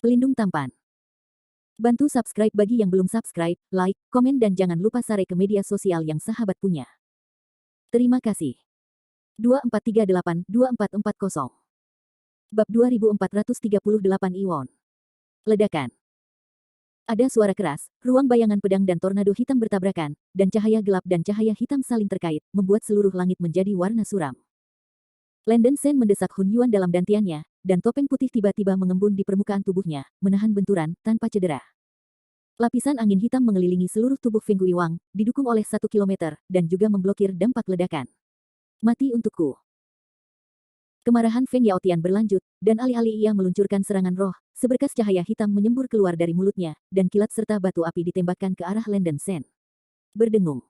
Pelindung tampan. Bantu subscribe bagi yang belum subscribe, like, komen dan jangan lupa share ke media sosial yang sahabat punya. Terima kasih. 2438-2440 Bab 2438 Iwon. Ledakan. Ada suara keras, ruang bayangan pedang dan tornado hitam bertabrakan, dan cahaya gelap dan cahaya hitam saling terkait, membuat seluruh langit menjadi warna suram. Landen Sen mendesak Hun Yuan dalam dantiannya, dan topeng putih tiba-tiba mengembun di permukaan tubuhnya, menahan benturan, tanpa cedera. Lapisan angin hitam mengelilingi seluruh tubuh Feng Guiwang, didukung oleh 1 kilometer, dan juga memblokir dampak ledakan. Mati untukku. Kemarahan Feng Yaotian berlanjut, dan alih-alih ia meluncurkan serangan roh, seberkas cahaya hitam menyembur keluar dari mulutnya, dan kilat serta batu api ditembakkan ke arah Landen Sen. Berdengung.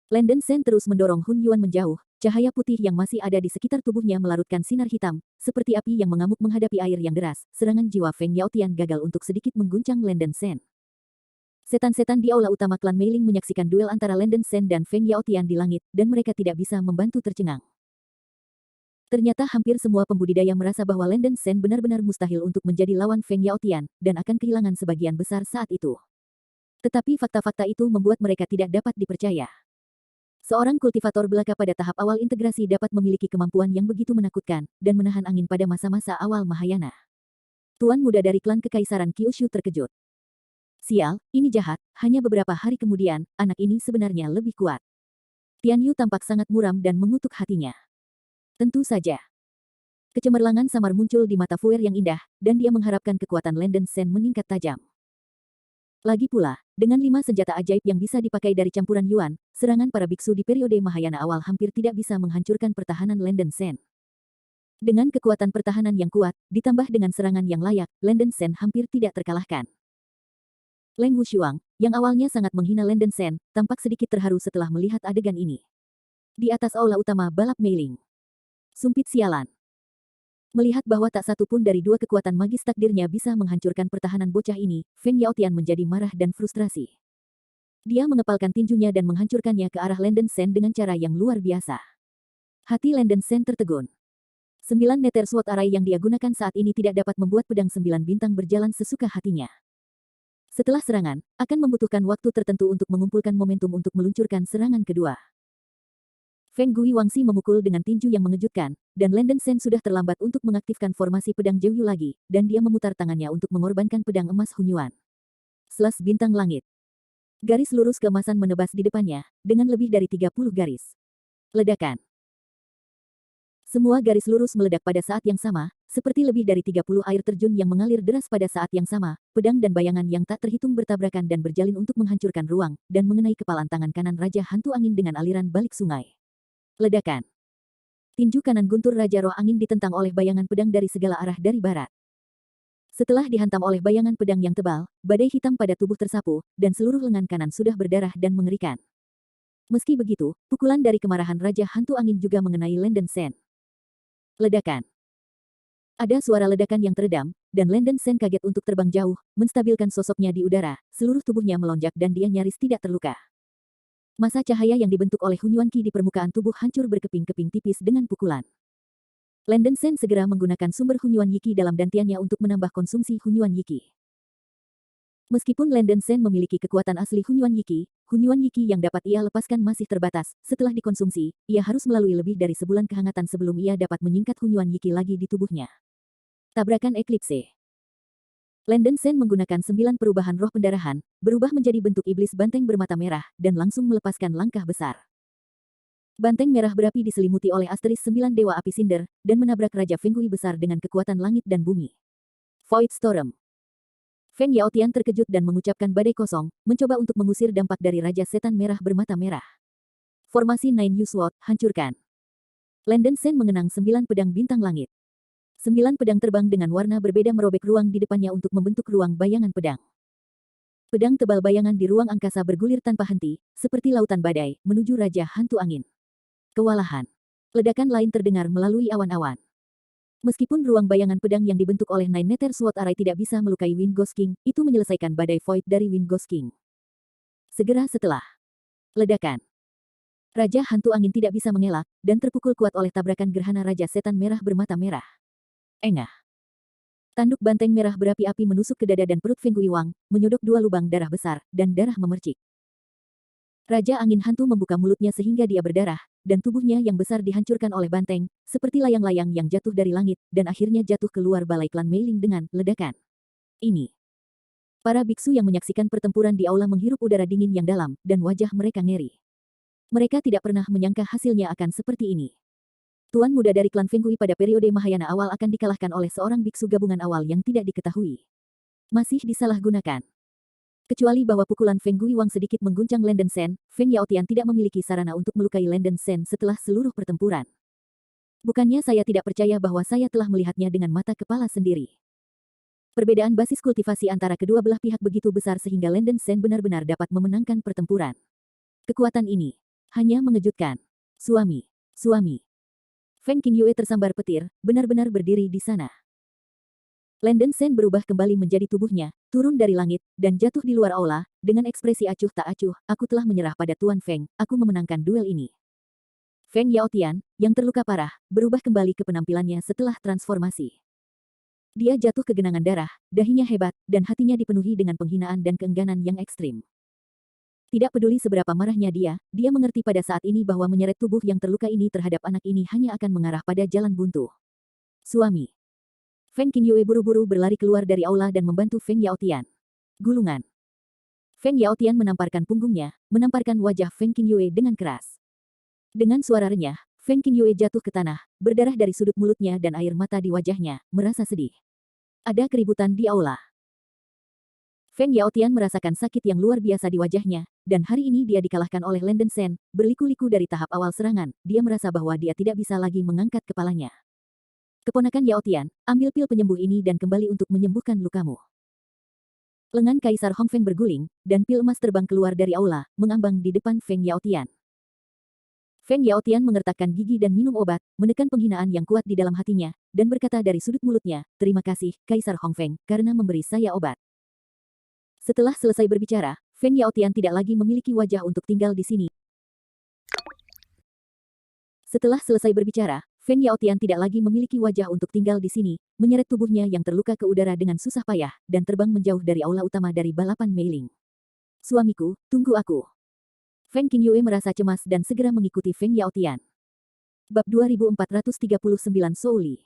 Landen Sen terus mendorong Hun Yuan menjauh, cahaya putih yang masih ada di sekitar tubuhnya melarutkan sinar hitam, seperti api yang mengamuk menghadapi air yang deras. Serangan jiwa Feng Yaotian gagal untuk sedikit mengguncang Landen Sen. Setan-setan di aula utama klan Mei Ling menyaksikan duel antara Landen Sen dan Feng Yaotian di langit, dan mereka tidak bisa membantu tercengang. Ternyata hampir semua pembudidaya merasa bahwa Landen Sen benar-benar mustahil untuk menjadi lawan Feng Yaotian, dan akan kehilangan sebagian besar saat itu. Tetapi fakta-fakta itu membuat mereka tidak dapat dipercaya. Seorang kultivator belaka pada tahap awal integrasi dapat memiliki kemampuan yang begitu menakutkan, dan menahan angin pada masa-masa awal Mahayana. Tuan muda dari klan Kekaisaran Kyushu terkejut. Sial, ini jahat, hanya beberapa hari kemudian, anak ini sebenarnya lebih kuat. Tian Yu tampak sangat muram dan mengutuk hatinya. Tentu saja. Kecemerlangan samar muncul di mata Fuer yang indah, dan dia mengharapkan kekuatan Landen Sen meningkat tajam. Lagi pula, dengan 5 senjata ajaib yang bisa dipakai dari campuran Yuan, serangan para biksu di periode Mahayana awal hampir tidak bisa menghancurkan pertahanan Landen Sen. Dengan kekuatan pertahanan yang kuat, ditambah dengan serangan yang layak, Landen Sen hampir tidak terkalahkan. Leng Wushuang, yang awalnya sangat menghina Landen Sen, tampak sedikit terharu setelah melihat adegan ini. Di atas aula utama balap Mei Ling. Sumpit sialan. Melihat bahwa tak satu pun dari 2 kekuatan magis takdirnya bisa menghancurkan pertahanan bocah ini, Feng Yaotian menjadi marah dan frustrasi. Dia mengepalkan tinjunya dan menghancurkannya ke arah Landen Sen dengan cara yang luar biasa. Hati Landen Sen tertegun. 9 Nether Sword Array yang dia gunakan saat ini tidak dapat membuat pedang 9 bintang berjalan sesuka hatinya. Setelah serangan, akan membutuhkan waktu tertentu untuk mengumpulkan momentum untuk meluncurkan serangan kedua. Feng Guiwangxi memukul dengan tinju yang mengejutkan, dan Landen Sen sudah terlambat untuk mengaktifkan formasi pedang Jiuyu lagi, dan dia memutar tangannya untuk mengorbankan pedang emas Hun Yuan. Slash bintang langit. Garis lurus keemasan menebas di depannya, dengan lebih dari 30 garis. Ledakan. Semua garis lurus meledak pada saat yang sama, seperti lebih dari 30 air terjun yang mengalir deras pada saat yang sama, pedang dan bayangan yang tak terhitung bertabrakan dan berjalin untuk menghancurkan ruang, dan mengenai kepalan tangan kanan Raja Hantu Angin dengan aliran balik sungai. Ledakan. Tinju kanan guntur Raja Roh Angin ditentang oleh bayangan pedang dari segala arah dari barat. Setelah dihantam oleh bayangan pedang yang tebal, badai hitam pada tubuh tersapu, dan seluruh lengan kanan sudah berdarah dan mengerikan. Meski begitu, pukulan dari kemarahan Raja Hantu Angin juga mengenai Landen Sen. Ledakan. Ada suara ledakan yang teredam, dan Landen Sen kaget untuk terbang jauh, menstabilkan sosoknya di udara, seluruh tubuhnya melonjak dan dia nyaris tidak terluka. Masa cahaya yang dibentuk oleh Hun Yuan Qi di permukaan tubuh hancur berkeping-keping tipis dengan pukulan. Landen Sen segera menggunakan sumber Hun Yuan Qi dalam dantiannya untuk menambah konsumsi Hun Yuan Qi. Meskipun Landen Sen memiliki kekuatan asli Hun Yuan Qi yang dapat ia lepaskan masih terbatas. Setelah dikonsumsi, ia harus melalui lebih dari sebulan kehangatan sebelum ia dapat menyingkat Hun Yuan Qi lagi di tubuhnya. Tabrakan Eklipse. Landen Sen menggunakan 9 perubahan roh pendarahan, berubah menjadi bentuk iblis banteng bermata merah, dan langsung melepaskan langkah besar. Banteng merah berapi diselimuti oleh asteris 9 dewa api sinder, dan menabrak Raja Feng Hui besar dengan kekuatan langit dan bumi. Void Storm. Feng Yaotian terkejut dan mengucapkan badai kosong, mencoba untuk mengusir dampak dari Raja Setan Merah bermata merah. Formasi Nine Yu Sword, hancurkan. Landen Sen mengenang 9 pedang bintang langit. 9 pedang terbang dengan warna berbeda merobek ruang di depannya untuk membentuk ruang bayangan pedang. Pedang tebal bayangan di ruang angkasa bergulir tanpa henti, seperti lautan badai, menuju Raja Hantu Angin. Kewalahan. Ledakan lain terdengar melalui awan-awan. Meskipun ruang bayangan pedang yang dibentuk oleh Nine Nether Sword Array tidak bisa melukai Wind Ghost King, itu menyelesaikan badai void dari Wind Ghost King. Segera setelah ledakan, Raja Hantu Angin tidak bisa mengelak, dan terpukul kuat oleh tabrakan gerhana Raja Setan Merah bermata merah. Engah. Tanduk banteng merah berapi-api menusuk ke dada dan perut Feng Guiwang, menyodok 2 lubang darah besar, dan darah memercik. Raja Angin Hantu membuka mulutnya sehingga dia berdarah, dan tubuhnya yang besar dihancurkan oleh banteng, seperti layang-layang yang jatuh dari langit, dan akhirnya jatuh keluar balai klan Meiling dengan ledakan. Ini. Para biksu yang menyaksikan pertempuran di aula menghirup udara dingin yang dalam, dan wajah mereka ngeri. Mereka tidak pernah menyangka hasilnya akan seperti ini. Tuan muda dari klan Feng Gui pada periode Mahayana awal akan dikalahkan oleh seorang biksu gabungan awal yang tidak diketahui. Masih disalahgunakan. Kecuali bahwa pukulan Feng Guiwang sedikit mengguncang Landen Sen, Feng Yaotian tidak memiliki sarana untuk melukai Landen Sen setelah seluruh pertempuran. Bukannya saya tidak percaya bahwa saya telah melihatnya dengan mata kepala sendiri. Perbedaan basis kultivasi antara kedua belah pihak begitu besar sehingga Landen Sen benar-benar dapat memenangkan pertempuran. Kekuatan ini hanya mengejutkan. Suami. Feng Qingyue tersambar petir, benar-benar berdiri di sana. Landen Sen berubah kembali menjadi tubuhnya, turun dari langit, dan jatuh di luar aula, dengan ekspresi acuh tak acuh, aku telah menyerah pada Tuan Feng, aku memenangkan duel ini. Feng Yaotian, yang terluka parah, berubah kembali ke penampilannya setelah transformasi. Dia jatuh ke genangan darah, dahinya hebat, dan hatinya dipenuhi dengan penghinaan dan keengganan yang ekstrim. Tidak peduli seberapa marahnya dia mengerti pada saat ini bahwa menyeret tubuh yang terluka ini terhadap anak ini hanya akan mengarah pada jalan buntu. Suami. Feng Qingyue buru-buru berlari keluar dari aula dan membantu Feng Yaotian. Gulungan. Feng Yaotian menamparkan punggungnya, menamparkan wajah Feng Qingyue dengan keras. Dengan suara renyah, Feng Qingyue jatuh ke tanah, berdarah dari sudut mulutnya dan air mata di wajahnya, merasa sedih. Ada keributan di aula. Feng Yaotian merasakan sakit yang luar biasa di wajahnya, dan hari ini dia dikalahkan oleh Landen Sen, berliku-liku dari tahap awal serangan, dia merasa bahwa dia tidak bisa lagi mengangkat kepalanya. Keponakan Yaotian, ambil pil penyembuh ini dan kembali untuk menyembuhkan lukamu. Lengan Kaisar Hongfeng berguling, dan pil emas terbang keluar dari aula, mengambang di depan Feng Yaotian. Feng Yaotian mengertakkan gigi dan minum obat, menekan penghinaan yang kuat di dalam hatinya, dan berkata dari sudut mulutnya, terima kasih, Kaisar Hongfeng, karena memberi saya obat. Setelah selesai berbicara, Feng Yaotian tidak lagi memiliki wajah untuk tinggal di sini. Setelah selesai berbicara, Feng Yaotian tidak lagi memiliki wajah untuk tinggal di sini, menyeret tubuhnya yang terluka ke udara dengan susah payah, dan terbang menjauh dari aula utama dari balapan Meiling. Suamiku, tunggu aku. Feng Qingyue merasa cemas dan segera mengikuti Feng Yaotian. Bab 2439 Souli.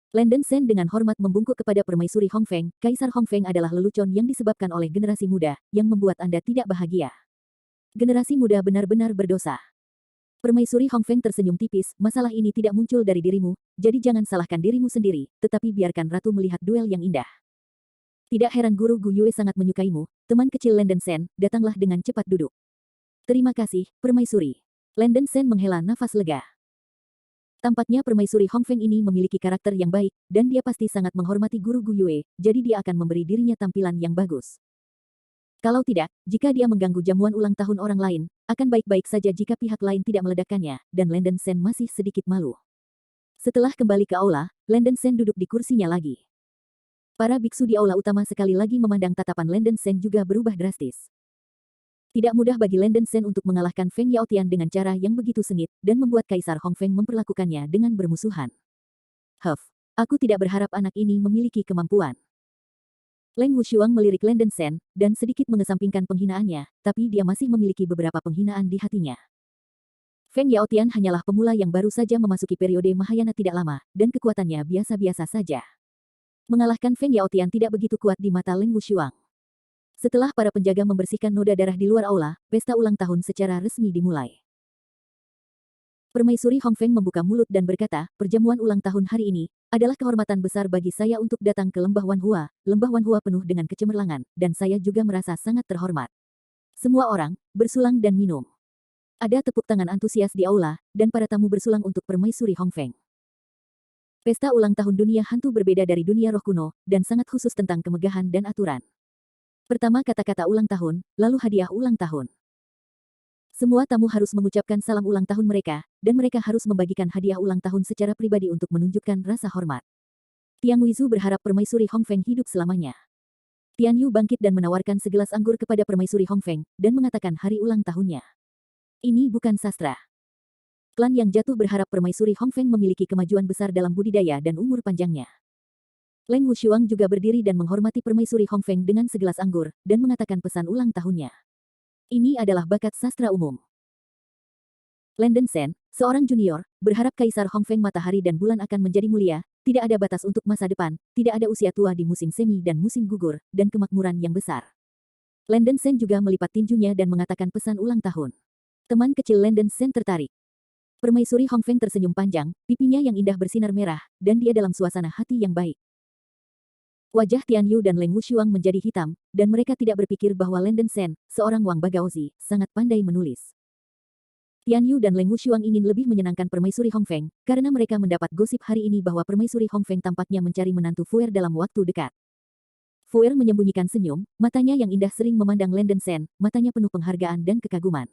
Landen Sen dengan hormat membungkuk kepada Permaisuri Hongfeng, Kaisar Hongfeng adalah lelucon yang disebabkan oleh generasi muda, yang membuat Anda tidak bahagia. Generasi muda benar-benar berdosa. Permaisuri Hongfeng tersenyum tipis, masalah ini tidak muncul dari dirimu, jadi jangan salahkan dirimu sendiri, tetapi biarkan Ratu melihat duel yang indah. Tidak heran Guru Gu Yue sangat menyukaimu, teman kecil Landen Sen, datanglah dengan cepat duduk. Terima kasih, Permaisuri. Landen Sen menghela nafas lega. Tampaknya Permaisuri Hongfeng ini memiliki karakter yang baik, dan dia pasti sangat menghormati Guru Gu Yue, jadi dia akan memberi dirinya tampilan yang bagus. Kalau tidak, jika dia mengganggu jamuan ulang tahun orang lain, akan baik-baik saja jika pihak lain tidak meledakkannya, dan Landen Sen masih sedikit malu. Setelah kembali ke aula, Landen Sen duduk di kursinya lagi. Para biksu di aula utama sekali lagi memandang tatapan Landen Sen juga berubah drastis. Tidak mudah bagi Landen Sen untuk mengalahkan Feng Yaotian dengan cara yang begitu sengit, dan membuat Kaisar Hongfeng memperlakukannya dengan bermusuhan. Aku tidak berharap anak ini memiliki kemampuan. Leng Wushuang melirik Landen Sen, dan sedikit mengesampingkan penghinaannya, tapi dia masih memiliki beberapa penghinaan di hatinya. Feng Yaotian hanyalah pemula yang baru saja memasuki periode Mahayana tidak lama, dan kekuatannya biasa-biasa saja. Mengalahkan Feng Yaotian tidak begitu kuat di mata Leng Wushuang. Setelah para penjaga membersihkan noda darah di luar aula, pesta ulang tahun secara resmi dimulai. Permaisuri Hongfeng membuka mulut dan berkata, perjamuan ulang tahun hari ini adalah kehormatan besar bagi saya untuk datang ke Lembah Wanhua. Lembah Wanhua penuh dengan kecemerlangan, dan saya juga merasa sangat terhormat. Semua orang bersulang dan minum. Ada tepuk tangan antusias di aula, dan para tamu bersulang untuk Permaisuri Hongfeng. Pesta ulang tahun dunia hantu berbeda dari dunia roh kuno, dan sangat khusus tentang kemegahan dan aturan. Pertama kata-kata ulang tahun, lalu hadiah ulang tahun. Semua tamu harus mengucapkan salam ulang tahun mereka, dan mereka harus membagikan hadiah ulang tahun secara pribadi untuk menunjukkan rasa hormat. Tiang Wizu berharap Permaisuri Hongfeng hidup selamanya. Tian Yu bangkit dan menawarkan segelas anggur kepada Permaisuri Hongfeng, dan mengatakan hari ulang tahunnya. Ini bukan sastra. Klan yang jatuh berharap Permaisuri Hongfeng memiliki kemajuan besar dalam budidaya dan umur panjangnya. Leng Wushuang juga berdiri dan menghormati permaisuri Hong Feng dengan segelas anggur, dan mengatakan pesan ulang tahunnya. Ini adalah bakat sastra umum. Landen Sen, seorang junior, berharap Kaisar Hong Feng matahari dan bulan akan menjadi mulia, tidak ada batas untuk masa depan, tidak ada usia tua di musim semi dan musim gugur, dan kemakmuran yang besar. Landen Sen juga melipat tinjunya dan mengatakan pesan ulang tahun. Teman kecil Landen Sen tertarik. Permaisuri Hong Feng tersenyum panjang, pipinya yang indah bersinar merah, dan dia dalam suasana hati yang baik. Wajah Tian Yu dan Leng Wushuang menjadi hitam, dan mereka tidak berpikir bahwa Landen Sen, seorang Wang Bagaozi, sangat pandai menulis. Tian Yu dan Leng Wushuang ingin lebih menyenangkan permaisuri Hong Feng, karena mereka mendapat gosip hari ini bahwa permaisuri Hong Feng tampaknya mencari menantu Fuer dalam waktu dekat. Fuer menyembunyikan senyum, matanya yang indah sering memandang Landen Sen, matanya penuh penghargaan dan kekaguman.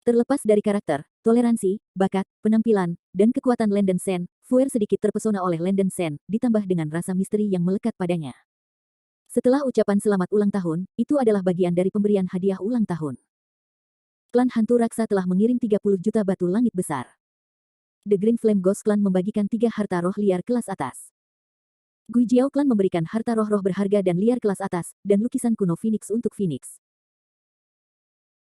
Terlepas dari karakter, toleransi, bakat, penampilan, dan kekuatan Landen Sen, Fuer sedikit terpesona oleh Landen Sen, ditambah dengan rasa misteri yang melekat padanya. Setelah ucapan selamat ulang tahun, itu adalah bagian dari pemberian hadiah ulang tahun. Klan hantu raksa telah mengirim 30 juta batu langit besar. The Green Flame Ghost Clan membagikan 3 harta roh liar kelas atas. Guijiao Clan memberikan harta roh-roh berharga dan liar kelas atas, dan lukisan kuno Phoenix untuk Phoenix.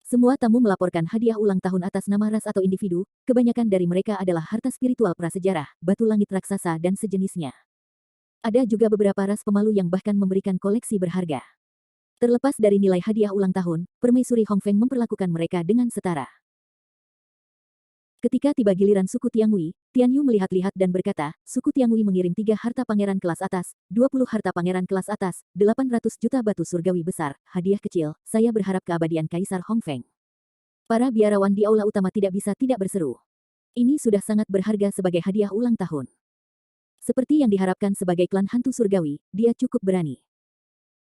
Semua tamu melaporkan hadiah ulang tahun atas nama ras atau individu, kebanyakan dari mereka adalah harta spiritual prasejarah, batu langit raksasa dan sejenisnya. Ada juga beberapa ras pemalu yang bahkan memberikan koleksi berharga. Terlepas dari nilai hadiah ulang tahun, permaisuri Hong Feng memperlakukan mereka dengan setara. Ketika tiba giliran suku Tiangui, Tian Yu melihat-lihat dan berkata, suku Tiangui mengirim 3 harta pangeran kelas atas, 20 harta pangeran kelas atas, 800 juta batu surgawi besar, hadiah kecil, saya berharap keabadian Kaisar Hong Feng. Para biarawan di aula utama tidak bisa tidak berseru. Ini sudah sangat berharga sebagai hadiah ulang tahun. Seperti yang diharapkan sebagai klan hantu surgawi, dia cukup berani.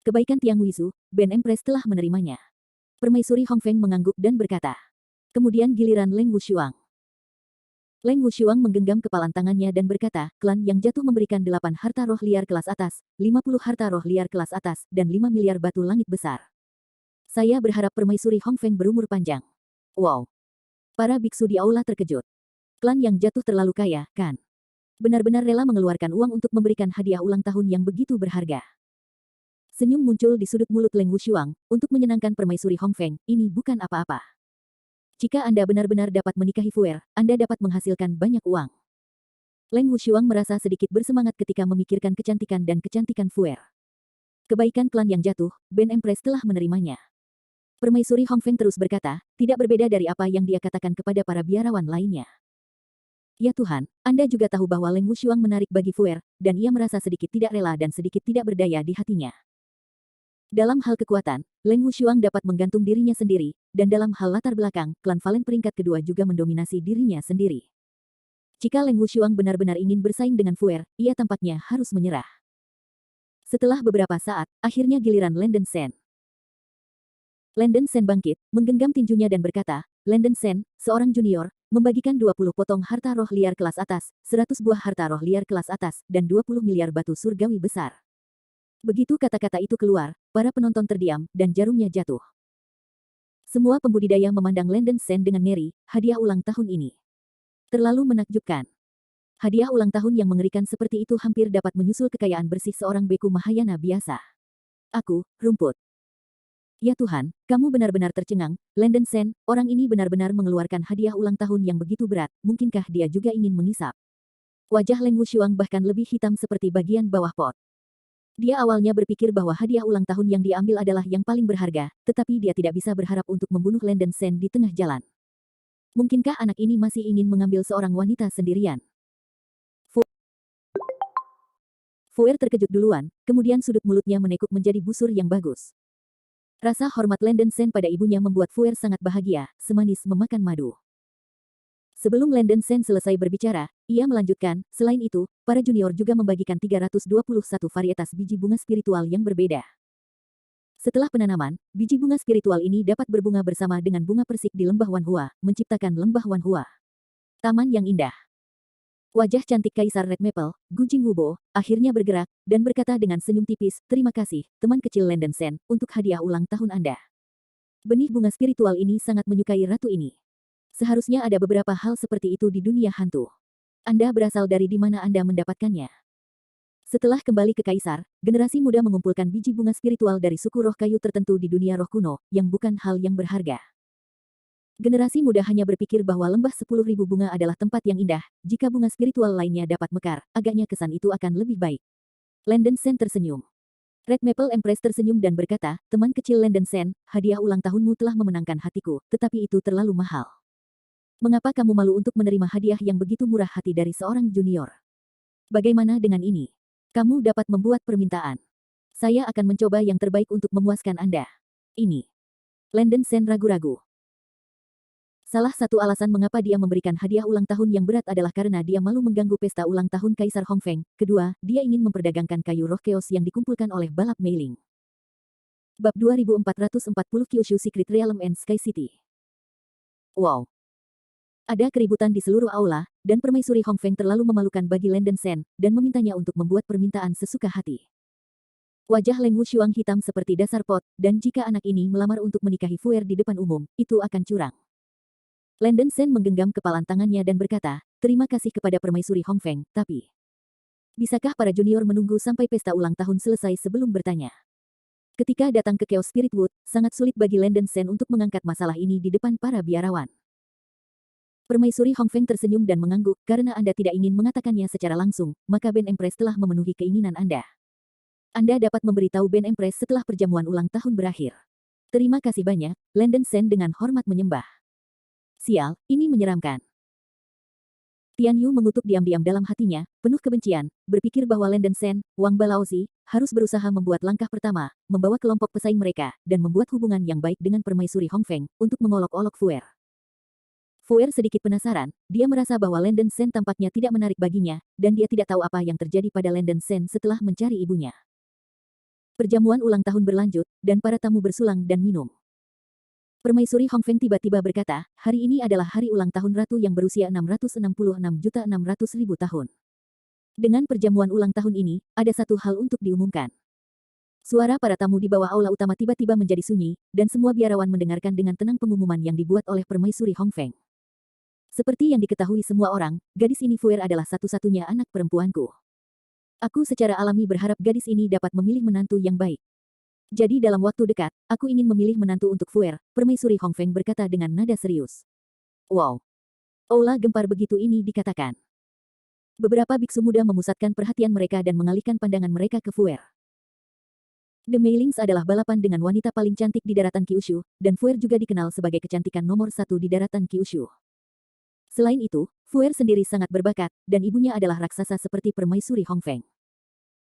Kebaikan Tiang Wizu, Ben Empress telah menerimanya. Permaisuri Hong Feng mengangguk dan berkata. Kemudian giliran Leng Wushuang. Leng Wushuang menggenggam kepalan tangannya dan berkata, klan yang jatuh memberikan 8 harta roh liar kelas atas, 50 harta roh liar kelas atas, dan 5 miliar batu langit besar. Saya berharap permaisuri Hong Feng berumur panjang. Wow. Para biksu di aula terkejut. Klan yang jatuh terlalu kaya, kan? Benar-benar rela mengeluarkan uang untuk memberikan hadiah ulang tahun yang begitu berharga. Senyum muncul di sudut mulut Leng Wushuang, untuk menyenangkan permaisuri Hong Feng, ini bukan apa-apa. Jika Anda benar-benar dapat menikahi Fuer, Anda dapat menghasilkan banyak uang. Leng Wushuang merasa sedikit bersemangat ketika memikirkan kecantikan dan kecantikan Fuer. Kebaikan klan yang jatuh, Ben Empress telah menerimanya. Permaisuri Hong Feng terus berkata, tidak berbeda dari apa yang dia katakan kepada para biarawan lainnya. Ya Tuhan, Anda juga tahu bahwa Leng Wushuang menarik bagi Fuer, dan ia merasa sedikit tidak rela dan sedikit tidak berdaya di hatinya. Dalam hal kekuatan, Leng Wushuang dapat menggantung dirinya sendiri, dan dalam hal latar belakang, klan Valen peringkat kedua juga mendominasi dirinya sendiri. Jika Leng Wushuang benar-benar ingin bersaing dengan Fuer, ia tampaknya harus menyerah. Setelah beberapa saat, akhirnya giliran Landen Sen. Landen Sen bangkit, menggenggam tinjunya dan berkata, Landen Sen, seorang junior, membagikan 20 potong harta roh liar kelas atas, 100 buah harta roh liar kelas atas, dan 20 miliar batu surgawi besar. Begitu kata-kata itu keluar, para penonton terdiam, dan jarumnya jatuh. Semua pembudidaya memandang Landen Sen dengan ngeri, hadiah ulang tahun ini. Terlalu menakjubkan. Hadiah ulang tahun yang mengerikan seperti itu hampir dapat menyusul kekayaan bersih seorang beku Mahayana biasa. Aku, rumput. Ya Tuhan, kamu benar-benar tercengang, Landen Sen, orang ini benar-benar mengeluarkan hadiah ulang tahun yang begitu berat, mungkinkah dia juga ingin mengisap? Wajah Leng Wushuang bahkan lebih hitam seperti bagian bawah pot. Dia awalnya berpikir bahwa hadiah ulang tahun yang diambil adalah yang paling berharga, tetapi dia tidak bisa berharap untuk membunuh Landen Sen di tengah jalan. Mungkinkah anak ini masih ingin mengambil seorang wanita sendirian? Fuer terkejut duluan, kemudian sudut mulutnya menekuk menjadi busur yang bagus. Rasa hormat Landen Sen pada ibunya membuat Fuer sangat bahagia, semanis memakan madu. Sebelum Landen Sen selesai berbicara, ia melanjutkan, selain itu, para junior juga membagikan 321 varietas biji bunga spiritual yang berbeda. Setelah penanaman, biji bunga spiritual ini dapat berbunga bersama dengan bunga persik di lembah Wanhua, menciptakan lembah Wanhua. Taman yang indah. Wajah cantik Kaisar Red Maple, Gu Jingwubo, akhirnya bergerak, dan berkata dengan senyum tipis, terima kasih, teman kecil Landen Sen, untuk hadiah ulang tahun Anda. Benih bunga spiritual ini sangat menyukai ratu ini. Seharusnya ada beberapa hal seperti itu di dunia hantu. Anda berasal dari di mana Anda mendapatkannya? Setelah kembali ke Kaisar, generasi muda mengumpulkan biji bunga spiritual dari suku roh kayu tertentu di dunia roh kuno, yang bukan hal yang berharga. Generasi muda hanya berpikir bahwa lembah 10.000 bunga adalah tempat yang indah, jika bunga spiritual lainnya dapat mekar, agaknya kesan itu akan lebih baik. Landon Sen tersenyum. Red Maple Empress tersenyum dan berkata, teman kecil Landon Sen, hadiah ulang tahunmu telah memenangkan hatiku, tetapi itu terlalu mahal. Mengapa kamu malu untuk menerima hadiah yang begitu murah hati dari seorang junior? Bagaimana dengan ini? Kamu dapat membuat permintaan. Saya akan mencoba yang terbaik untuk memuaskan Anda. Ini. Landon Sen ragu-ragu. Salah satu alasan mengapa dia memberikan hadiah ulang tahun yang berat adalah karena dia malu mengganggu pesta ulang tahun Kaisar Hongfeng. Kedua, dia ingin memperdagangkan kayu roh chaos yang dikumpulkan oleh balap mailing. Bab 2440 Kyushu Secret Realm and Sky City. Wow. Ada keributan di seluruh aula, dan permaisuri Hongfeng terlalu memalukan bagi Landon Sen, dan memintanya untuk membuat permintaan sesuka hati. Wajah Leng Wushuang hitam seperti dasar pot, dan jika anak ini melamar untuk menikahi Fuer di depan umum, itu akan curang. Landon Sen menggenggam kepalan tangannya dan berkata, terima kasih kepada permaisuri Hongfeng, tapi... bisakah para junior menunggu sampai pesta ulang tahun selesai sebelum bertanya? Ketika datang ke Chaos Spirit Wood, sangat sulit bagi Landon Sen untuk mengangkat masalah ini di depan para biarawan. Permaisuri Hongfeng tersenyum dan mengangguk, karena Anda tidak ingin mengatakannya secara langsung, maka Ben Empress telah memenuhi keinginan Anda. Anda dapat memberitahu Ben Empress setelah perjamuan ulang tahun berakhir. Terima kasih banyak, Landon Sen dengan hormat menyembah. Sial, ini menyeramkan. Tian Yu mengutuk diam-diam dalam hatinya, penuh kebencian, berpikir bahwa Landon Sen, Wang Balaozi, harus berusaha membuat langkah pertama, membawa kelompok pesaing mereka, dan membuat hubungan yang baik dengan permaisuri Hongfeng, untuk mengolok-olok Fuer. Fuer sedikit penasaran, dia merasa bahwa Landon Sen tampaknya tidak menarik baginya, dan dia tidak tahu apa yang terjadi pada Landon Sen setelah mencari ibunya. Perjamuan ulang tahun berlanjut, dan para tamu bersulang dan minum. Permaisuri Hongfeng tiba-tiba berkata, hari ini adalah hari ulang tahun ratu yang berusia 666.600.000 tahun. Dengan perjamuan ulang tahun ini, ada satu hal untuk diumumkan. Suara para tamu di bawah aula utama tiba-tiba menjadi sunyi, dan semua biarawan mendengarkan dengan tenang pengumuman yang dibuat oleh permaisuri Hongfeng. Seperti yang diketahui semua orang, gadis ini Fuer adalah satu-satunya anak perempuanku. Aku secara alami berharap gadis ini dapat memilih menantu yang baik. Jadi dalam waktu dekat, aku ingin memilih menantu untuk Fuer, permaisuri Hongfeng berkata dengan nada serius. Wow. Aula gempar begitu ini dikatakan. Beberapa biksu muda memusatkan perhatian mereka dan mengalihkan pandangan mereka ke Fuer. The Mailings adalah balapan dengan wanita paling cantik di daratan Kyushu, dan Fuer juga dikenal sebagai kecantikan nomor 1 di daratan Kyushu. Selain itu, Fuer sendiri sangat berbakat, dan ibunya adalah raksasa seperti permaisuri Hongfeng.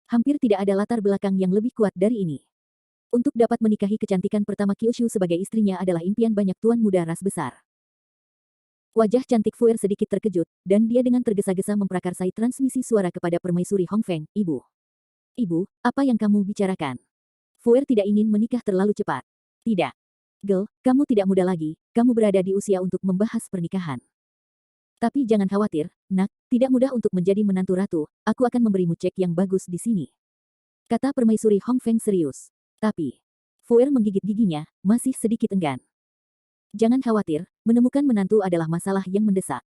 Hampir tidak ada latar belakang yang lebih kuat dari ini. Untuk dapat menikahi kecantikan pertama Kyushu sebagai istrinya adalah impian banyak tuan muda ras besar. Wajah cantik Fuer sedikit terkejut, dan dia dengan tergesa-gesa memprakarsai transmisi suara kepada permaisuri Hongfeng, Ibu. Ibu, apa yang kamu bicarakan? Fuer tidak ingin menikah terlalu cepat. Tidak. Girl, kamu tidak muda lagi, kamu berada di usia untuk membahas pernikahan. Tapi jangan khawatir, nak, tidak mudah untuk menjadi menantu ratu, aku akan memberimu cek yang bagus di sini. Kata permaisuri Hongfeng serius. Tapi, Fuer menggigit giginya, masih sedikit enggan. Jangan khawatir, menemukan menantu adalah masalah yang mendesak.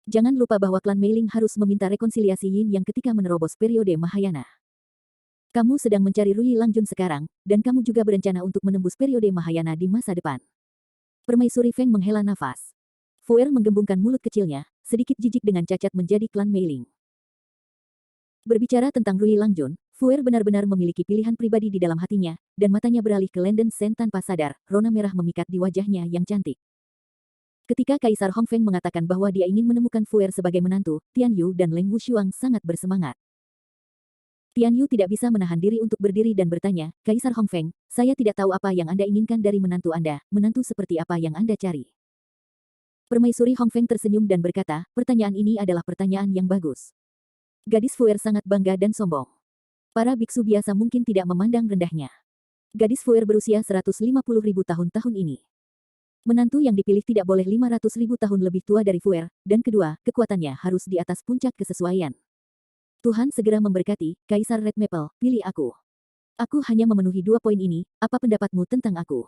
Jangan lupa bahwa klan Meiling harus meminta rekonsiliasi Yin yang ketika menerobos periode Mahayana. Kamu sedang mencari Rui Langjun sekarang, dan kamu juga berencana untuk menembus periode Mahayana di masa depan. Permaisuri Feng menghela nafas. Fuer menggembungkan mulut kecilnya, sedikit jijik dengan cacat menjadi klan Meiling. Berbicara tentang Rui Langjun, Fuer benar-benar memiliki pilihan pribadi di dalam hatinya, dan matanya beralih ke Landon Sen tanpa sadar, rona merah memikat di wajahnya yang cantik. Ketika Kaisar Hongfeng mengatakan bahwa dia ingin menemukan Fuer sebagai menantu, Tian Yu dan Leng Wushuang sangat bersemangat. Tian Yu tidak bisa menahan diri untuk berdiri dan bertanya, Kaisar Hongfeng, saya tidak tahu apa yang Anda inginkan dari menantu Anda, menantu seperti apa yang Anda cari. Permaisuri Hongfeng tersenyum dan berkata, pertanyaan ini adalah pertanyaan yang bagus. Gadis Fuer sangat bangga dan sombong. Para biksu biasa mungkin tidak memandang rendahnya. Gadis Fuer berusia 150.000 tahun ini. Menantu yang dipilih tidak boleh 500.000 tahun lebih tua dari Fuer, dan kedua, kekuatannya harus di atas puncak kesesuaian. Tuhan segera memberkati, Kaisar Red Maple, pilih aku. Aku hanya memenuhi 2 poin ini, apa pendapatmu tentang aku?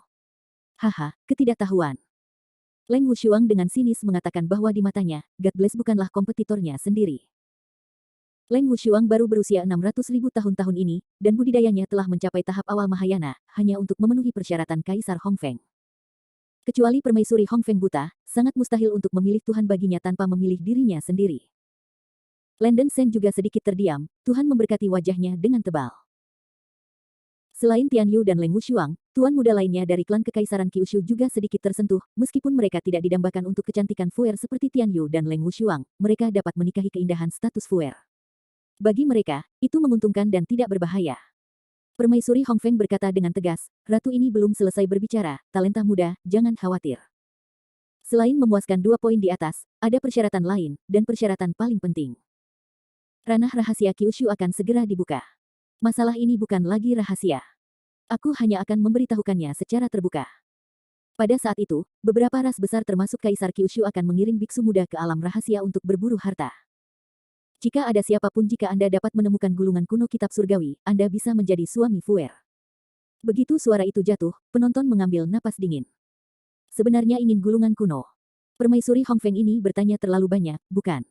Haha, ketidaktahuan. Leng Wushuang dengan sinis mengatakan bahwa di matanya, God Bless bukanlah kompetitornya sendiri. Leng Wushuang baru berusia 600.000 tahun ini, dan budidayanya telah mencapai tahap awal Mahayana, hanya untuk memenuhi persyaratan Kaisar Hongfeng. Kecuali permaisuri Hongfeng buta, sangat mustahil untuk memilih Tuhan baginya tanpa memilih dirinya sendiri. Landen Shen juga sedikit terdiam, Tuhan memberkati wajahnya dengan tebal. Selain Tian Yu dan Leng Wushuang, tuan muda lainnya dari klan Kekaisaran Kyushu juga sedikit tersentuh, meskipun mereka tidak didambakan untuk kecantikan fuer seperti Tian Yu dan Leng Wushuang, mereka dapat menikahi keindahan status fuer. Bagi mereka, itu menguntungkan dan tidak berbahaya. Permaisuri Hongfeng berkata dengan tegas, Ratu ini belum selesai berbicara, talenta muda, jangan khawatir. Selain memuaskan 2 poin di atas, ada persyaratan lain, dan persyaratan paling penting. Ranah rahasia Kyushu akan segera dibuka. Masalah ini bukan lagi rahasia. Aku hanya akan memberitahukannya secara terbuka. Pada saat itu, beberapa ras besar termasuk Kaisar Kyushu akan mengirim biksu muda ke alam rahasia untuk berburu harta. Jika ada siapapun jika Anda dapat menemukan gulungan kuno kitab surgawi, Anda bisa menjadi suami fuer. Begitu suara itu jatuh, penonton mengambil napas dingin. Sebenarnya ingin gulungan kuno. Permaisuri Hongfeng ini bertanya terlalu banyak, bukan?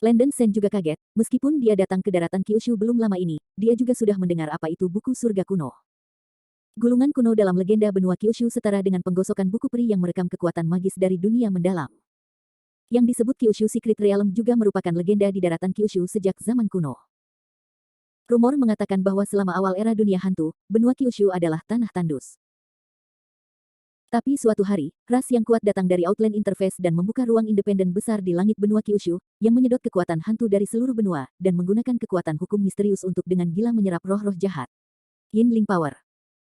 Landen Shen juga kaget, meskipun dia datang ke daratan Kyushu belum lama ini, dia juga sudah mendengar apa itu buku surga kuno. Gulungan kuno dalam legenda benua Kyushu setara dengan penggosokan buku peri yang merekam kekuatan magis dari dunia mendalam. Yang disebut Kyushu Secret Realm juga merupakan legenda di daratan Kyushu sejak zaman kuno. Rumor mengatakan bahwa selama awal era dunia hantu, benua Kyushu adalah tanah tandus. Tapi suatu hari, ras yang kuat datang dari Outland Interface dan membuka ruang independen besar di langit benua Kyushu, yang menyedot kekuatan hantu dari seluruh benua, dan menggunakan kekuatan hukum misterius untuk dengan gila menyerap roh-roh jahat. Yinling Power.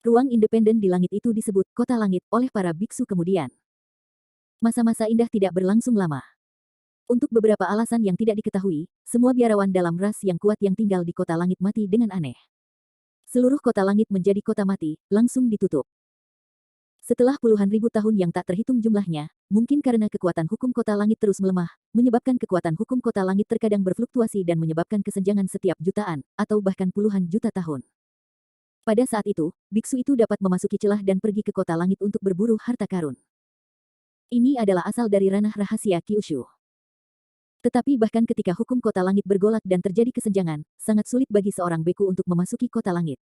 Ruang independen di langit itu disebut Kota Langit oleh para biksu kemudian. Masa-masa indah tidak berlangsung lama. Untuk beberapa alasan yang tidak diketahui, semua biarawan dalam ras yang kuat yang tinggal di Kota Langit mati dengan aneh. Seluruh Kota Langit menjadi kota mati, langsung ditutup. Setelah puluhan ribu tahun yang tak terhitung jumlahnya, mungkin karena kekuatan hukum Kota Langit terus melemah, menyebabkan kekuatan hukum Kota Langit terkadang berfluktuasi dan menyebabkan kesenjangan setiap jutaan, atau bahkan puluhan juta tahun. Pada saat itu, biksu itu dapat memasuki celah dan pergi ke Kota Langit untuk berburu harta karun. Ini adalah asal dari ranah rahasia Kyushu. Tetapi bahkan ketika hukum Kota Langit bergolak dan terjadi kesenjangan, sangat sulit bagi seorang beku untuk memasuki Kota Langit.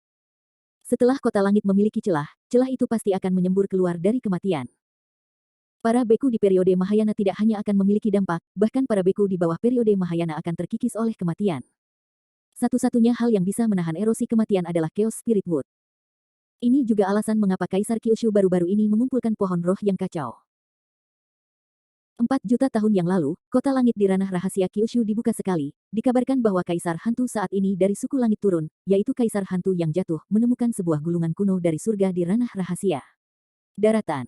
Setelah Kota Langit memiliki celah, celah itu pasti akan menyembur keluar dari kematian. Para beku di periode Mahayana tidak hanya akan memiliki dampak, bahkan para beku di bawah periode Mahayana akan terkikis oleh kematian. Satu-satunya hal yang bisa menahan erosi kematian adalah Chaos Spirit Wood. Ini juga alasan mengapa Kaisar Kyushu baru-baru ini mengumpulkan pohon roh yang kacau. 4 juta tahun yang lalu, Kota Langit di ranah rahasia Kyushu dibuka sekali. Dikabarkan bahwa Kaisar Hantu saat ini dari suku langit turun, yaitu Kaisar Hantu yang jatuh, menemukan sebuah gulungan kuno dari surga di ranah rahasia. Daratan.